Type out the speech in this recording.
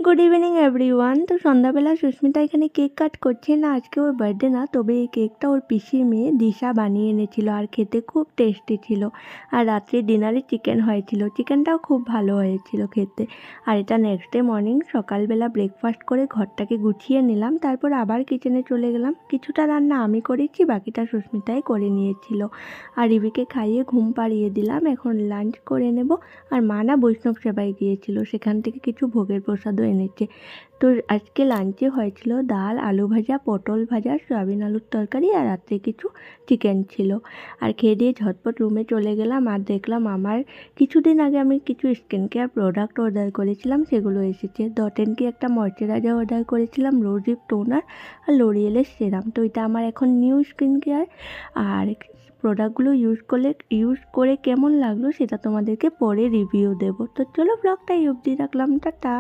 Good evening everyone. তো সন্ধ্যাবেলা সুস্মিতা এখানে কেক কাট করছে না, আজকে ওর বার্থডে না, তবে এই কেকটা ওর পিসির মেয়ে দিশা বানিয়ে এনেছিল আর খেতে খুব টেস্টি ছিল। আর রাত্রে ডিনারে চিকেন হয়েছিল, চিকেনটাও খুব ভালো হয়েছিল খেতে। আর এটা নেক্সট ডে মর্নিং সকালবেলা ব্রেকফাস্ট করে ঘরটাকে গুছিয়ে নিলাম, তারপর আবার কিচেনে চলে গেলাম। কিছুটা রান্না আমি করেছি, বাকিটা সুস্মিতাই করে নিয়েছিল। আর রিবিকে খাইয়ে ঘুম পাড়িয়ে দিলাম, এখন লাঞ্চ করে নেব। আর মা না বৈষ্ণব সেবায় গিয়েছিল, সেখান থেকে কিছু ভোগের প্রসাদও এনেছে। তো আজকে লাঞ্চে হয়েছিল ডাল, আলু ভাজা, পটল ভাজা, সয়াবিন আলুর তরকারি, আর রাত্রে কিছু চিকেন ছিল। আর খেয়ে দিয়ে ঝটপট রুমে চলে গেলাম, আর দেখলাম আমার কিছুদিন আগে আমি কিছু স্কিন কেয়ার প্রোডাক্ট অর্ডার করেছিলাম, সেগুলো এসেছে। ডটেনকে একটা ময়শ্চারাইজার অর্ডার করেছিলাম, রোজিপ টোনার, আর লোরিয়েলের সেরাম। তো এটা আমার এখন নিউ স্কিন কেয়ার। আর প্রোডাক্টগুলো ইউজ করে কেমন লাগলো সেটা তোমাদেরকে পরে রিভিউ দেবো। তো চলো ব্লগটা এই অবধি রাখলাম, টাটা।